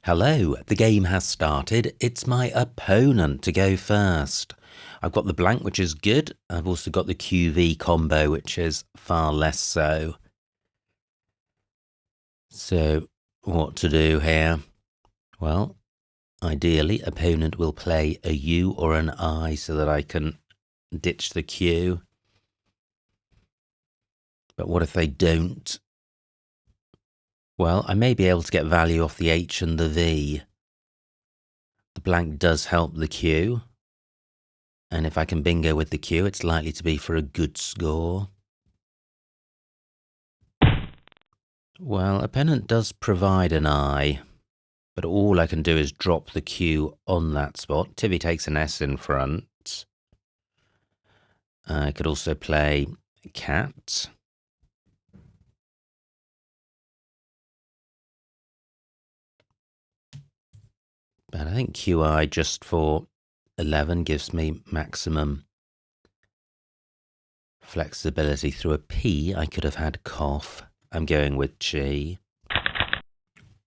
Hello, the game has started. It's my opponent to go first. I've got the blank, which is good. I've also got the QV combo, which is far less so. So, what to do here? Well, ideally, opponent will play a U or an I so that I can ditch the Q. But what if they don't? Well, I may be able to get value off the H and the V. The blank does help the Q. And if I can bingo with the Q, it's likely to be for a good score. Well, opponent does provide an I, but all I can do is drop the Q on that spot. Tivy takes an S in front. I could also play cat. But I think QI just for 11 gives me maximum flexibility. Through a P, I could have had cough. I'm going with G.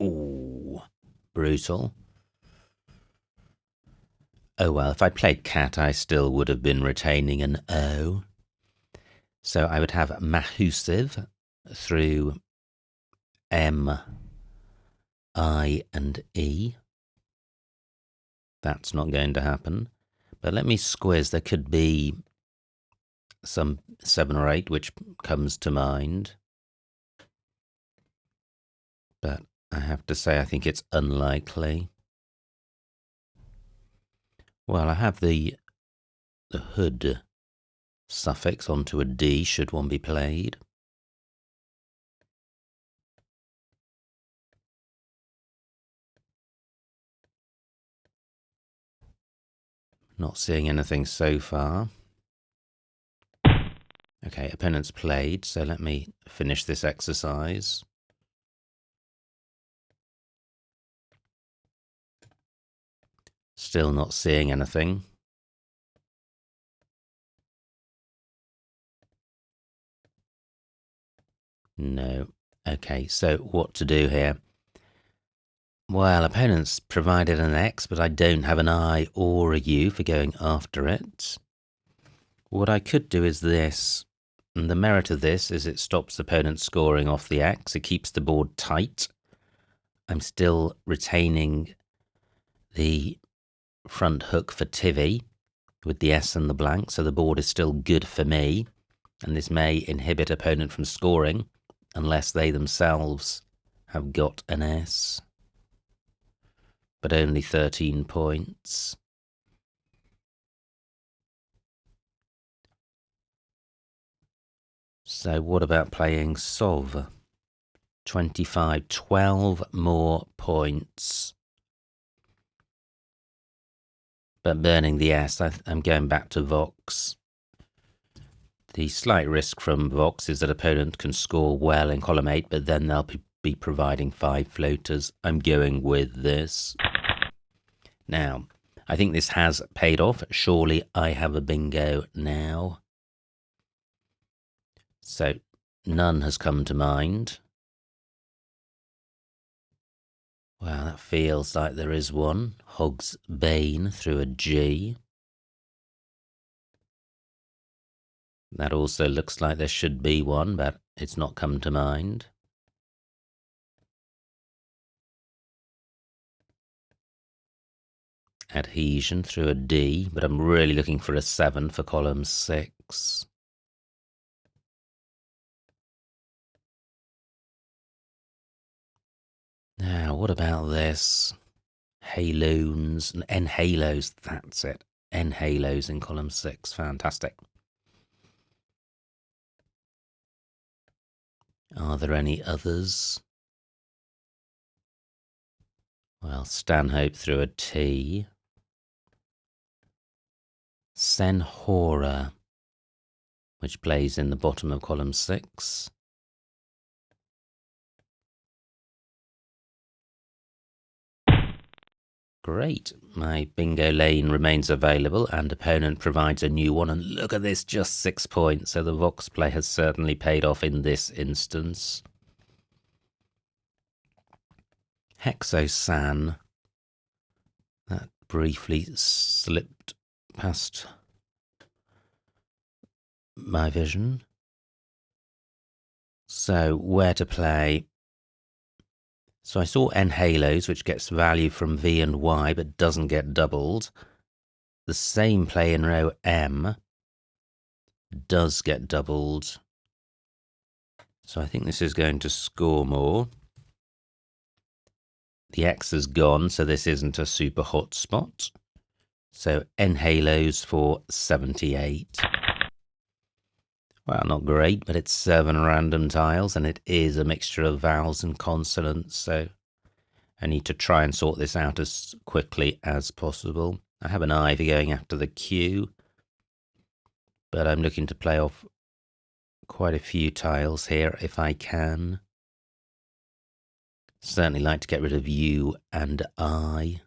Ooh, brutal. Oh well, if I played cat, I still would have been retaining an O. So I would have Mahusiv through M, I, and E. That's not going to happen. But let me squiz. There could be some 7 or 8 which comes to mind. But I have to say I think it's unlikely. Well, I have the hood suffix onto a D should one be played. Not seeing anything so far. Okay, opponent's played, so let me finish this exercise. Still not seeing anything. No. Okay, so what to do here? Well, opponent's provided an X, but I don't have an I or a U for going after it. What I could do is this, and the merit of this is it stops opponent scoring off the X. It keeps the board tight. I'm still retaining the front hook for Tivy with the S and the blank, so the board is still good for me, and this may inhibit opponent from scoring unless they themselves have got an S. But only 13 points. So what about playing Sov? 25, 12 more points. But burning the S, I'm going back to Vox. The slight risk from Vox is that opponent can score well in column 8, but then they'll be providing 5 floaters. I'm going with this. Now, I think this has paid off. Surely I have a bingo now. So, none has come to mind. Well, that feels like there is one. Hog's Bane through a G. That also looks like there should be one, but it's not come to mind. Adhesion through a D, but I'm really looking for a 7 for column 6. Now, what about this? Haloons, N halos, that's it. N halos in column 6, fantastic. Are there any others? Well, Stanhope through a T. Senhora, which plays in the bottom of column 6. Great, my bingo lane remains available and opponent provides a new one, and look at this, just 6 points, so the Vox play has certainly paid off in this instance. Hexosan. That briefly slipped past my vision. So where to play? So I saw N Halos, which gets value from V and Y, but doesn't get doubled. The same play in row M does get doubled. So I think this is going to score more. The X is gone, so this isn't a super hot spot. So N Halos for 78. Well, not great, but it's 7 random tiles, and it is a mixture of vowels and consonants, so I need to try and sort this out as quickly as possible. I have an eye for going after the Q, but I'm looking to play off quite a few tiles here if I can. Certainly like to get rid of U and I,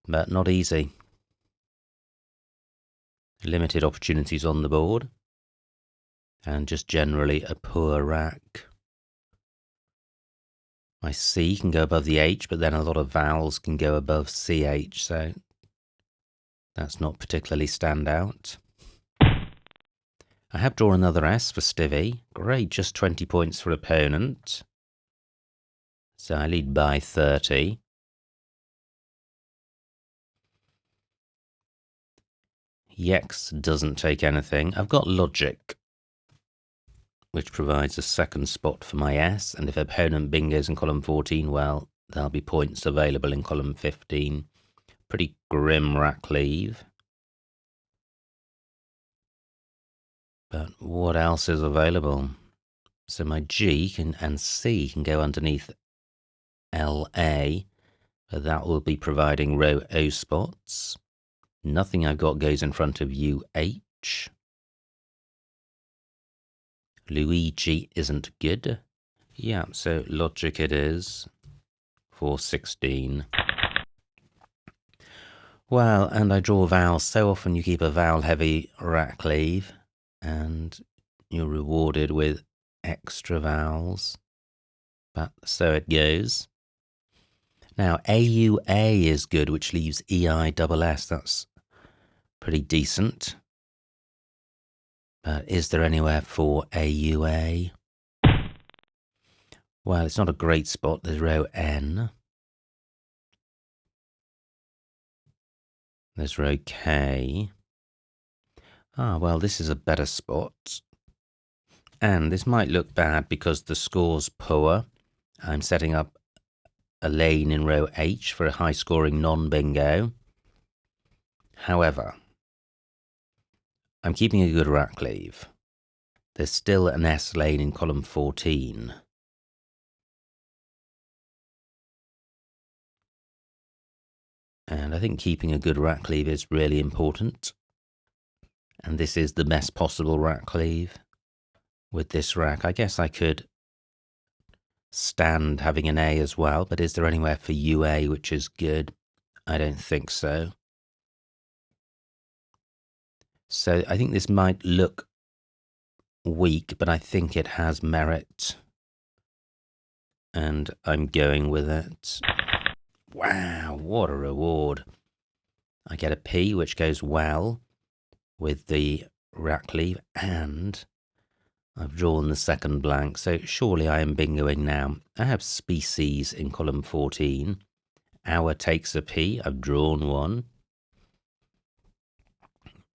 but not easy. Limited opportunities on the board, and just generally a poor rack. My C can go above the H, but then a lot of vowels can go above CH, so that's not particularly standout. I have drawn another S for Stivy. Great, just 20 points for opponent. So I lead by 30. Yex doesn't take anything. I've got Logic, which provides a second spot for my S, and if opponent bingos in column 14, well, there'll be points available in column 15. Pretty grim rack leave. But what else is available? So my G and C can go underneath LA, but that will be providing row O spots. Nothing I've got goes in front of UH. Luigi isn't good. Yeah, so Logic it is for 16. Well, and I draw vowels. So often you keep a vowel-heavy rack leave, and you're rewarded with extra vowels. But so it goes. Now, AUA is good, which leaves EISS. That's pretty decent. But is there anywhere for AUA? Well, it's not a great spot. There's row N. There's row K. Ah, well, this is a better spot. And this might look bad because the score's poor. I'm setting up a lane in row H for a high-scoring non-bingo. However, I'm keeping a good rack leave. There's still an S lane in column 14. And I think keeping a good rack leave is really important. And this is the best possible rack leave with this rack. I guess I could stand having an A as well, but is there anywhere for UA which is good? I don't think so. So I think this might look weak, but I think it has merit. And I'm going with it. Wow, what a reward. I get a P, which goes well with the rack leave, and I've drawn the second blank, so surely I am bingoing now. I have species in column 14. Our takes a P. I've drawn one.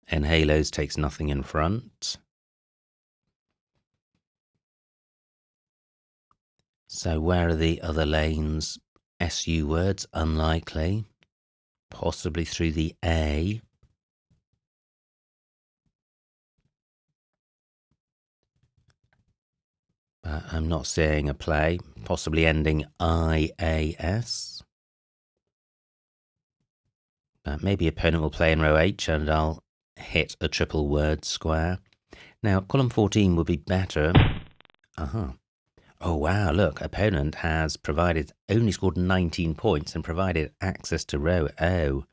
And Halos takes nothing in front. So where are the other lanes? SU words, unlikely. Possibly through the A. But I'm not seeing a play. Possibly ending IAS. But maybe opponent will play in row H and I'll hit a triple word square. Now, column 14 would be better. Oh, wow, look, opponent has only scored 19 points and provided access to row O.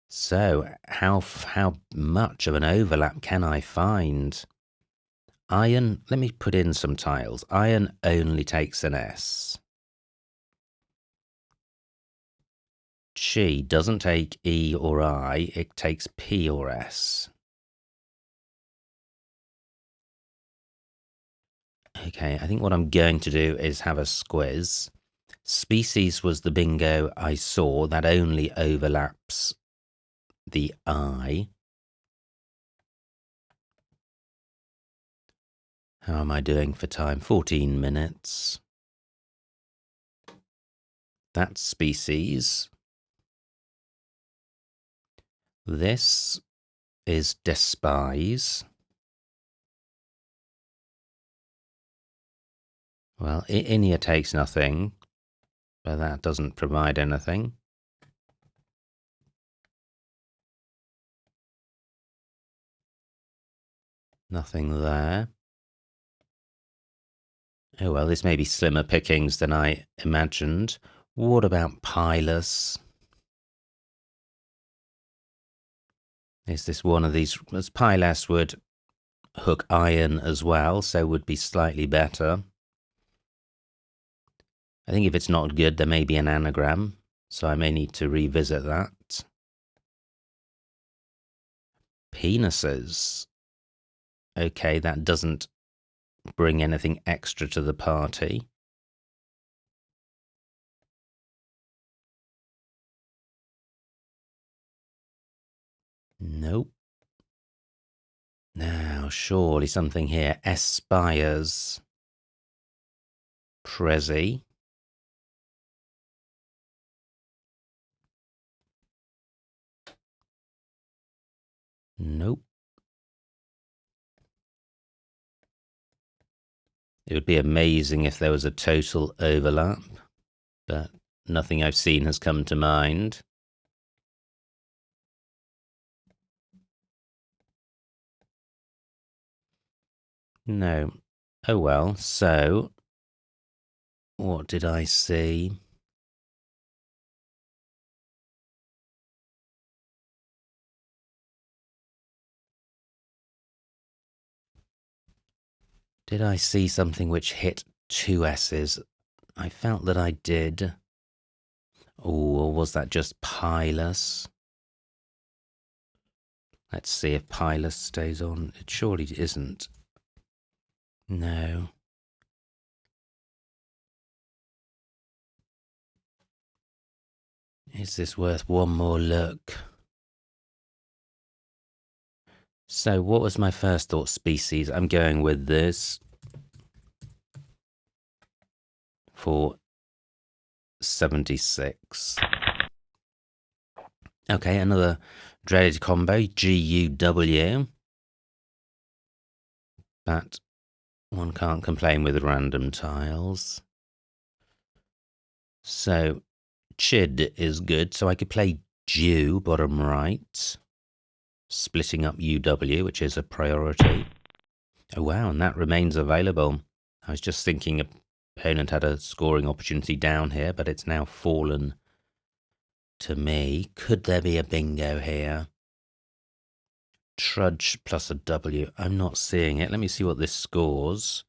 So, how much of an overlap can I find? Iron, let me put in some tiles. Iron only takes an S. Chi doesn't take E or I, it takes P or S. Okay, I think what I'm going to do is have a squiz. Species was the bingo I saw. That only overlaps the I. How am I doing for time? 14 minutes. That's species. This is despise. Well, Inia takes nothing, but that doesn't provide anything. Nothing there. Oh well, this may be slimmer pickings than I imagined. What about Pilus? Is this one of these? As Pilus would hook iron as well, so would be slightly better. I think if it's not good, there may be an anagram, so I may need to revisit that. Penises. Okay, that doesn't bring anything extra to the party. Nope. Now, surely something here. Aspires. Prezi. Nope. It would be amazing if there was a total overlap, but nothing I've seen has come to mind. No. Oh well, so what did I see? Did I see something which hit two S's? I felt that I did. Or was that just Pilus? Let's see if Pilus stays on. It surely isn't. No. Is this worth one more look? So what was my first thought? Species. I'm going with this for 76. Okay, another dreaded combo, GUW. But one can't complain with random tiles. So Chid is good, so I could play Jew, bottom right, splitting up UW, which is a priority. Oh wow, and that remains available. I was just thinking opponent had a scoring opportunity down here, but it's now fallen to me. Could there be a bingo here? Trudge plus a W. I'm not seeing it. Let me see what this scores.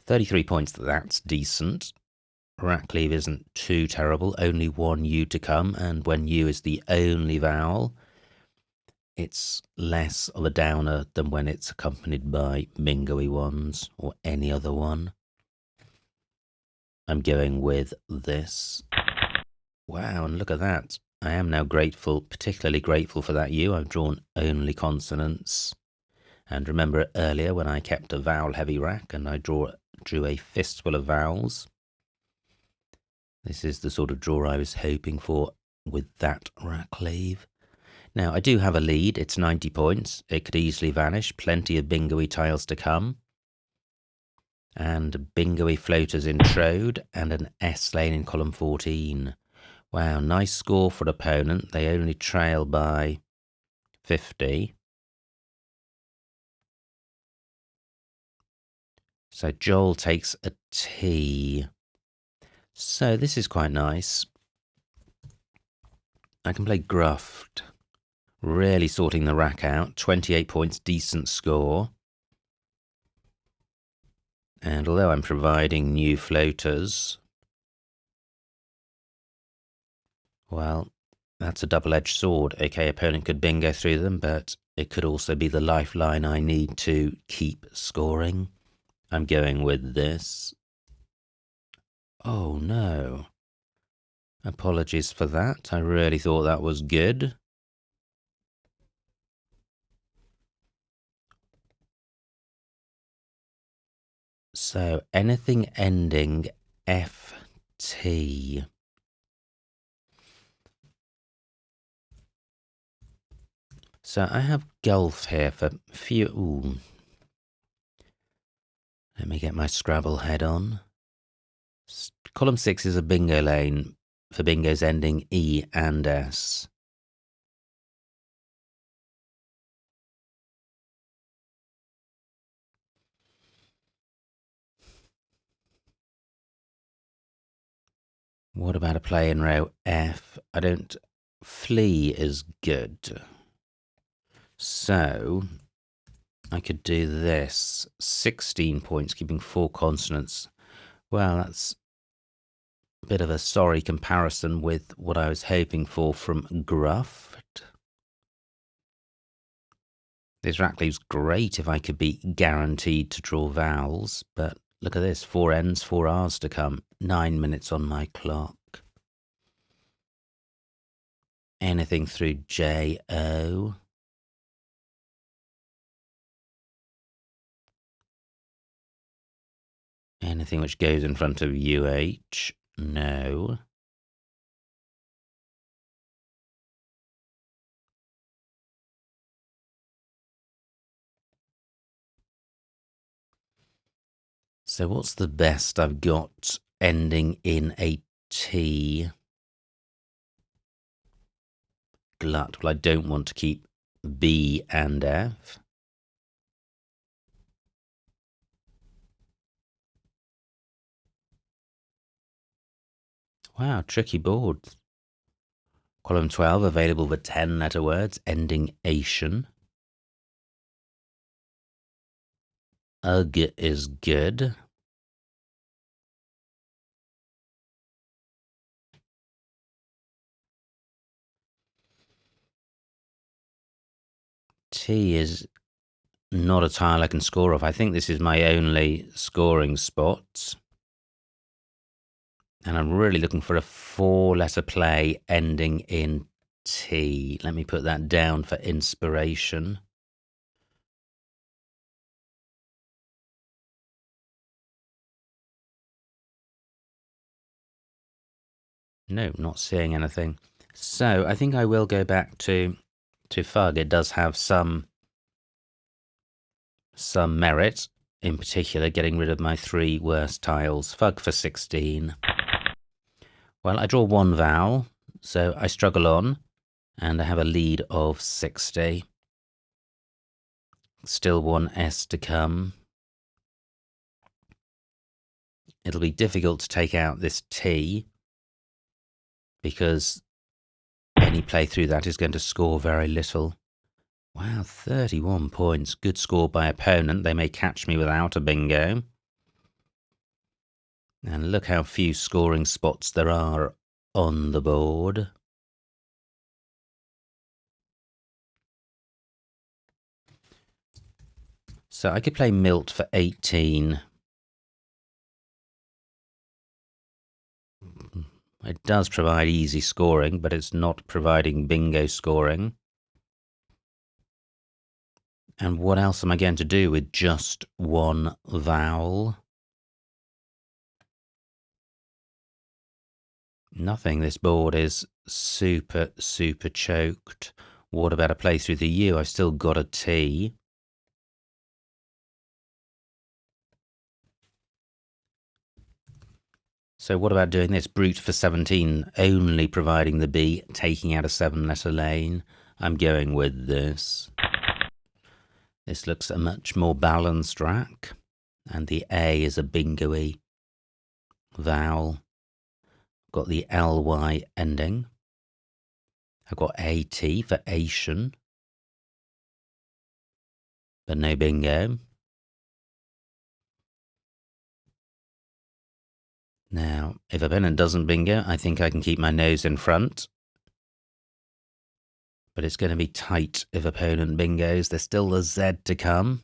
33 points, that's decent. Rackleave isn't too terrible. Only one U to come, and when U is the only vowel, it's less of a downer than when it's accompanied by bingo-y ones or any other one. I'm going with this. Wow, and look at that. I am now grateful, particularly grateful for that U. I've drawn only consonants. And remember earlier when I kept a vowel-heavy rack and I drew a fistful of vowels. This is the sort of draw I was hoping for with that rackleave. Now, I do have a lead. It's 90 points. It could easily vanish. Plenty of bingo-y tiles to come. And bingo-y floaters in Trode and an S lane in column 14. Wow, nice score for opponent. They only trail by 50. So Joel takes a T. So this is quite nice. I can play Gruffed. Really sorting the rack out. 28 points, decent score. And although I'm providing new floaters, well, that's a double-edged sword. Okay, opponent could bingo through them, but it could also be the lifeline I need to keep scoring. I'm going with this. Oh no. Apologies for that. I really thought that was good. So anything ending FT. So I have golf here for few. Ooh. Let me get my Scrabble head on. Column 6 is a bingo lane for bingos ending E and S. What about a play in row F? I don't... Flee is good. So I could do this. 16 points, keeping 4 consonants. Well, that's a bit of a sorry comparison with what I was hoping for from Gruffed. This rack leaves great if I could be guaranteed to draw vowels, but look at this, 4 N's, 4 R's to come, 9 minutes on my clock. Anything through J-O. Anything which goes in front of UH, no. So what's the best I've got ending in a T? Glut. Well, I don't want to keep B and F. Wow, tricky board. Column 12, available for 10-letter words, ending Asian. Ugh is good. T is not a tile I can score off. I think this is my only scoring spot. And I'm really looking for a 4-letter play ending in T. Let me put that down for inspiration. No, not seeing anything. So I think I will go back to Fug. It does have some merit, in particular getting rid of my 3 worst tiles. Fug for 16. Well, I draw 1 vowel, so I struggle on, and I have a lead of 60. Still 1 S to come. It'll be difficult to take out this T, because any play through that is going to score very little. Wow, 31 points. Good score by opponent. They may catch me without a bingo. And look how few scoring spots there are on the board. So I could play Milt for 18. It does provide easy scoring, but it's not providing bingo scoring. And what else am I going to do with just 1 vowel? Nothing. This board is super, super choked. What about a play through the U? I've still got a T. So what about doing this? Brute for 17, only providing the B, taking out a 7-letter lane. I'm going with this. This looks a much more balanced rack. And the A is a bingo-y vowel. Got the LY ending. I've got AT for Asian. But no bingo. Now, if opponent doesn't bingo, I think I can keep my nose in front. But it's going to be tight if opponent bingos. There's still the Z to come.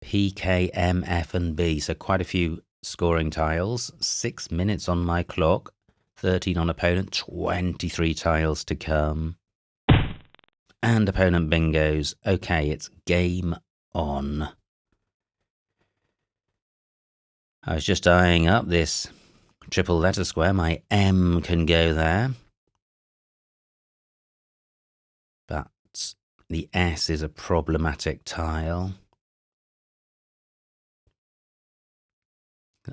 P, K, M, F, and B. So quite a few scoring tiles. 6 minutes on my clock. 13 on opponent. 23 tiles to come. And opponent bingos. Okay, it's game on. I was just eyeing up this triple letter square. My M can go there. But the S is a problematic tile.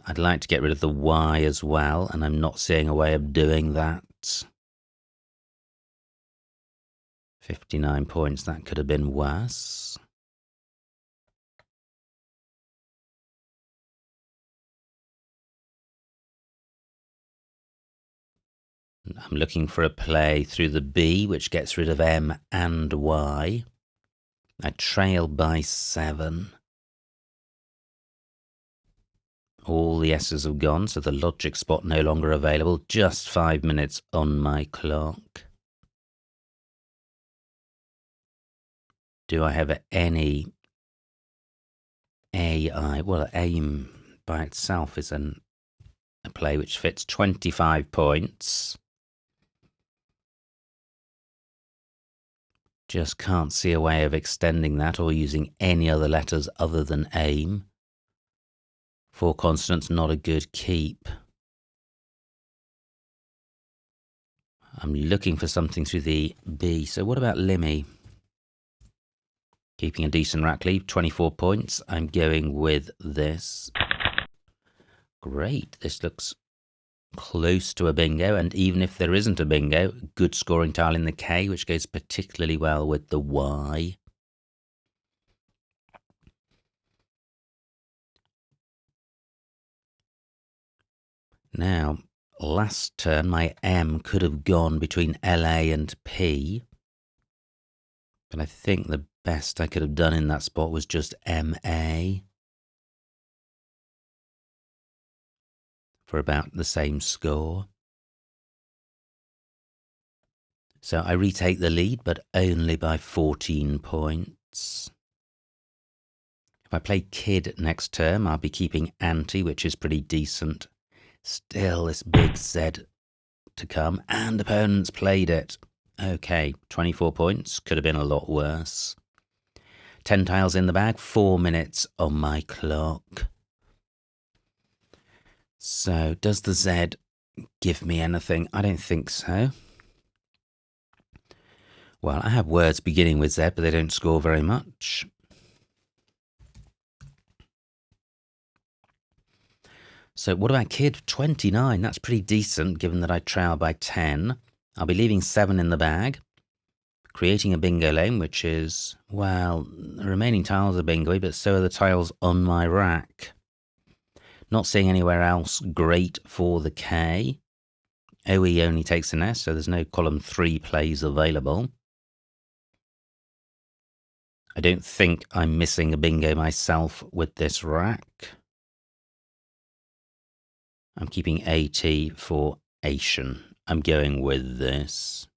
I'd like to get rid of the Y as well, and I'm not seeing a way of doing that. 59 points, that could have been worse. I'm looking for a play through the B, which gets rid of M and Y. I trail by 7. All the S's have gone, so the logic spot no longer available. Just 5 minutes on my clock. Do I have any AI? Well, aim by itself is a play which fits 25 points. Just can't see a way of extending that or using any other letters other than aim. 4 consonants, not a good keep. I'm looking for something through the B. So what about Limmy? Keeping a decent rack lead, 24 points. I'm going with this. Great, this looks close to a bingo, and even if there isn't a bingo, good scoring tile in the K, which goes particularly well with the Y. Now, last turn my M could have gone between LA and P, but I think the best I could have done in that spot was just MA for about the same score. So I retake the lead, but only by 14 points. If I play Kid next term, I'll be keeping Ante, which is pretty decent. Still this big Z to come, and opponents played it. Okay, 24 points, could have been a lot worse. 10 tiles in the bag, 4 minutes on my clock. So, does the Z give me anything? I don't think so. Well, I have words beginning with Z, but they don't score very much. So what about Kid? 29. That's pretty decent, given that I trail by 10. I'll be leaving 7 in the bag. Creating a bingo lane, which is, well, the remaining tiles are bingo-y, but so are the tiles on my rack. Not seeing anywhere else great for the K. OE only takes an S, so there's no column 3 plays available. I don't think I'm missing a bingo myself with this rack. I'm keeping AT for Asian. I'm going with this.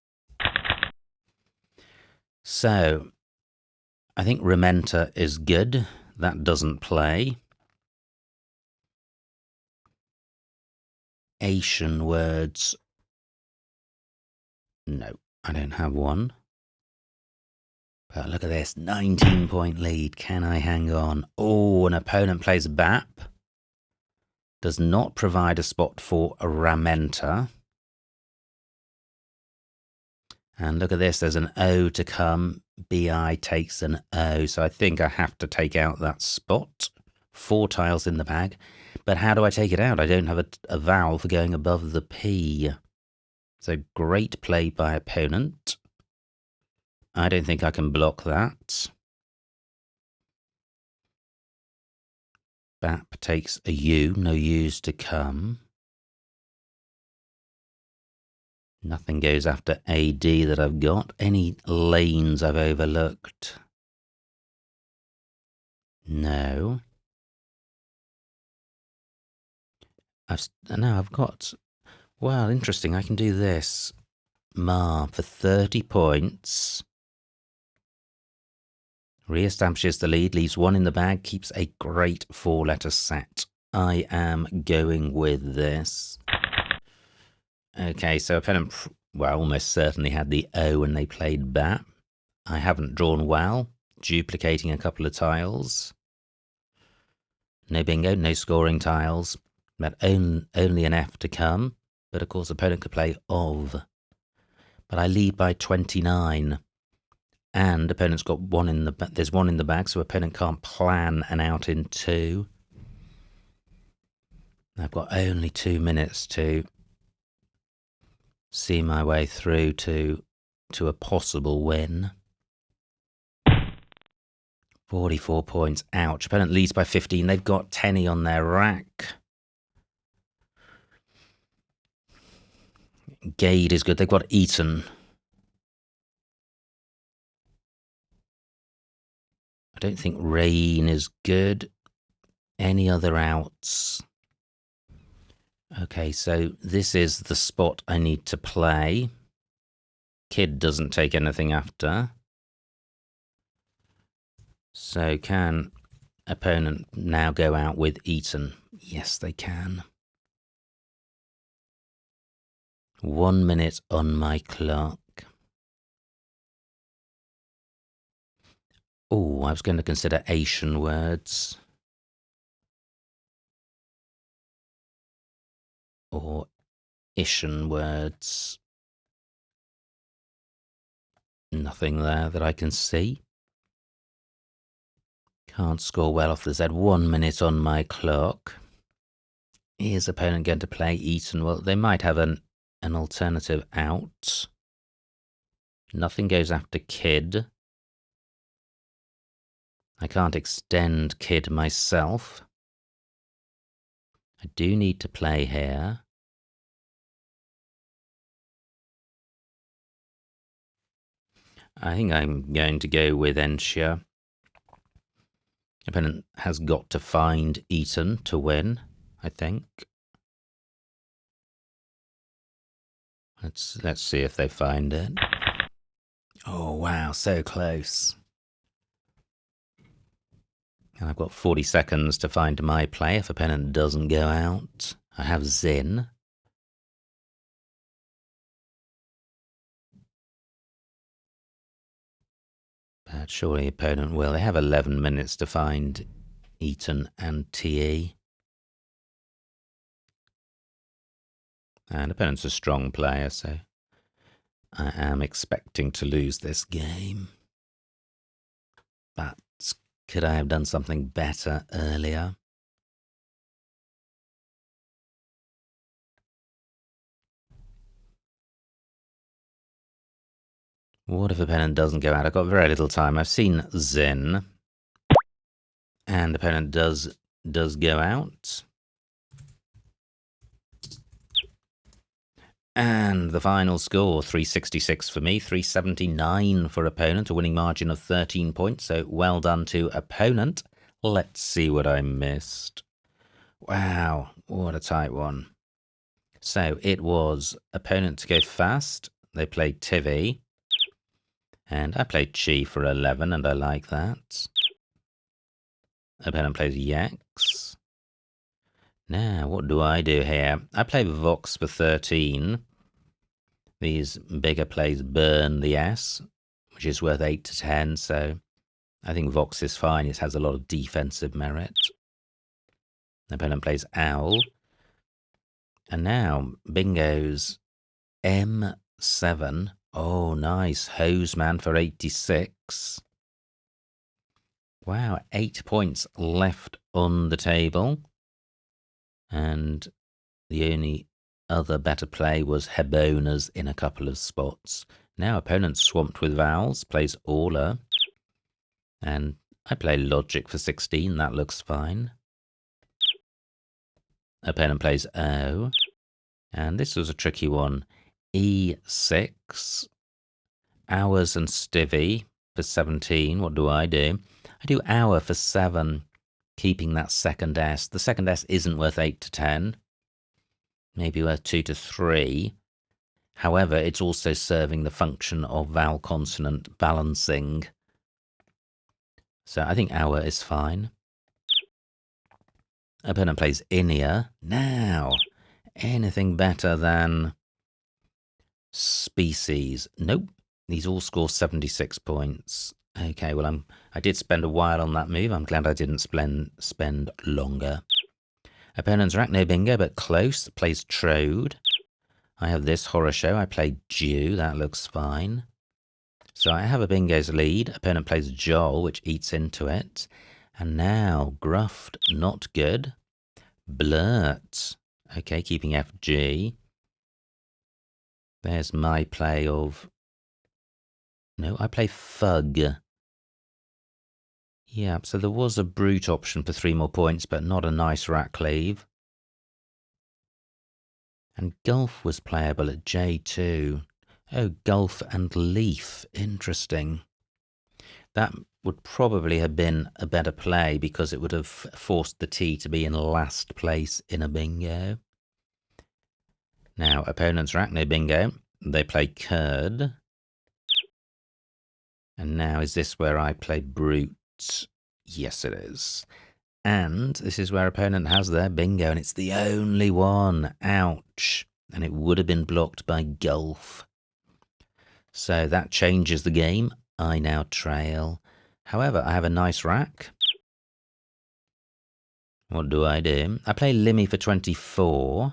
So, I think Rementa is good. That doesn't play. Asian words. No, I don't have one. But look at this, 19-point lead. Can I hang on? Oh, an opponent plays BAP. Does not provide a spot for a Ramenta. And look at this, there's an O to come. BI takes an O, so I think I have to take out that spot. 4 tiles in the bag. But how do I take it out? I don't have a vowel for going above the P. So great play by opponent. I don't think I can block that. BAP takes a U, no U's to come. Nothing goes after AD that I've got. Any lanes I've overlooked? No. I've got, well, interesting, I can do this. Ma for 30 points. Re-establishes the lead, leaves one in the bag, keeps a great 4-letter set. I am going with this. Okay, so opponent, well, almost certainly had the O when they played bat. I haven't drawn well, duplicating a couple of tiles. No bingo, no scoring tiles, but only an F to come. But of course, opponent could play of. But I lead by 29. And opponent's got one in the bag. There's one in the bag, so opponent can't plan an out in 2. I've got only 2 minutes to see my way through to a possible win. 44 points. Ouch. Opponent leads by 15. They've got Tenny on their rack. Gade is good. They've got Eton. I don't think Rain is good. Any other outs? Okay, so this is the spot I need to play. Kid doesn't take anything after. So can opponent now go out with Eton? Yes, they can. 1 minute on my clock. Oh, I was going to consider Asian words. Or Ishan words. Nothing there that I can see. Can't score well off the Z. 1 minute on my clock. Is opponent going to play Eton? Well, they might have an alternative out. Nothing goes after Kid. I can't extend Kid myself. I do need to play here. I think I'm going to go with Ensure. Opponent has got to find Eton to win, I think. Let's see if they find it. Oh wow, so close. And I've got 40 seconds to find my play if opponent doesn't go out. I have Zin. But surely opponent will. They have 11 minutes to find Eton and TE. And opponent's a strong player, so I am expecting to lose this game. But could I have done something better earlier? What if opponent doesn't go out? I've got very little time. I've seen Zin. And opponent does go out. And the final score, 366 for me, 379 for opponent, a winning margin of 13 points. So well done to opponent. Let's see what I missed. Wow, what a tight one. So it was opponent to go fast. They played Tivy. And I played Chi for 11, and I like that. Opponent plays Yax. Now, what do I do here? I play Vox for 13. These bigger plays burn the S, which is worth 8 to 10, so I think Vox is fine. It has a lot of defensive merit. Opponent plays Owl. And now, Bingo's M7. Oh, nice. Hoseman for 86. Wow, 8 points left on the table. And the only other better play was Hebona's in a couple of spots. Now opponent swamped with vowels, plays Aula. And I play Logic for 16, that looks fine. Opponent plays O. And this was a tricky one. E6. Hours and Stivy for 17. What do? I do Hour for 7. Keeping that second S. The second S isn't worth 8 to 10. maybe worth 2 to 3. However, it's also serving the function of vowel consonant balancing. So I think hour is fine. Opponent plays Inia. Now, anything better than species? Nope. These all score 76 points. Okay, well, I did spend a while on that move. I'm glad I didn't spend longer. Opponent's Arachno Bingo, but close. Plays Trode. I have this horror show. I play Jew. That looks fine. So I have a bingo's lead. Opponent plays Joel, which eats into it. And now Gruffed, not good. Blurt. Okay, keeping FG. There's my play of... No, I play Fug. Yeah, so there was a brute option for 3 more points, but not a nice rat cleave. And Gulf was playable at J2. Oh, Gulf and Leaf. Interesting. That would probably have been a better play because it would have forced the T to be in last place in a bingo. Now, opponent's Arachno Bingo. They play Curd. And now, is this where I play Brute? Yes, it is. And this is where opponent has their bingo, and it's the only one. Ouch. And it would have been blocked by Gulf. So that changes the game. I now trail. However, I have a nice rack. What do? I play Limmy for 24.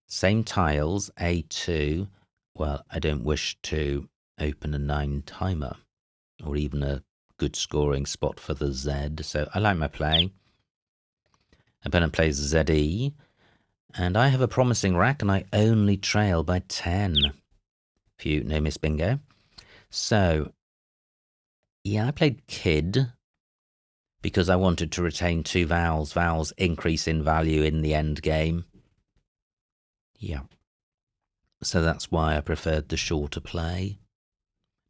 Same tiles, A2. Well, I don't wish to open a 9 timer or even a good scoring spot for the Z, so I like my play. Opponent plays ZE, and I have a promising rack, and I only trail by 10. Phew, no miss bingo. So, yeah, I played Kid because I wanted to retain 2 vowels. Vowels increase in value in the end game. Yeah. So that's why I preferred the shorter play.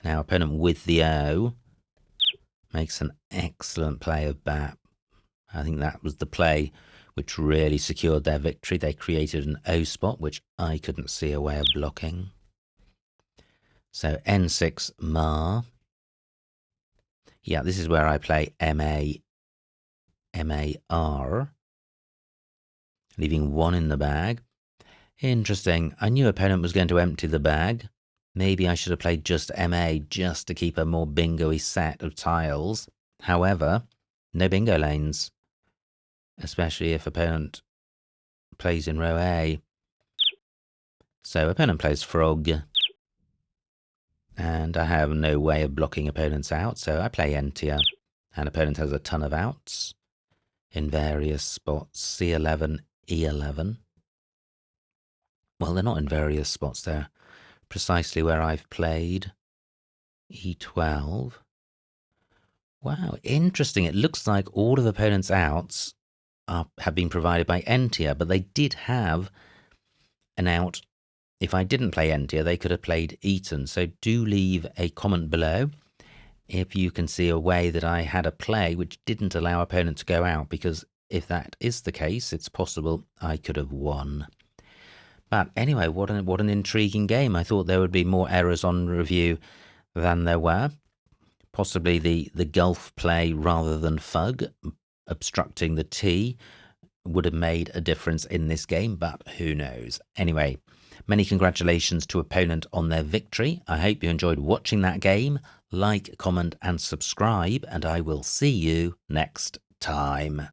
Now, opponent with the O makes an excellent play of Bat. I think that was the play which really secured their victory. They created an O spot, which I couldn't see a way of blocking. So N6 Ma. Yeah, this is where I play MAR, leaving 1 in the bag. Interesting. I knew opponent was going to empty the bag. Maybe I should have played just MA just to keep a more bingo-y set of tiles. However, no bingo lanes, especially if opponent plays in row A. So opponent plays Frog, and I have no way of blocking opponents out, so I play Entia, and opponent has a ton of outs in various spots, C11, E11. Well, they're not in various spots, they're precisely where I've played. E12. Wow, interesting. It looks like all of the opponent's outs have been provided by Entia, but they did have an out. If I didn't play Entia, they could have played Eton. So do leave a comment below if you can see a way that I had a play which didn't allow opponent to go out, because if that is the case, it's possible I could have won. But anyway, what an intriguing game. I thought there would be more errors on review than there were. Possibly the Gulf play rather than Fug, obstructing the T, would have made a difference in this game, but who knows. Anyway, many congratulations to opponent on their victory. I hope you enjoyed watching that game. Like, comment and subscribe, and I will see you next time.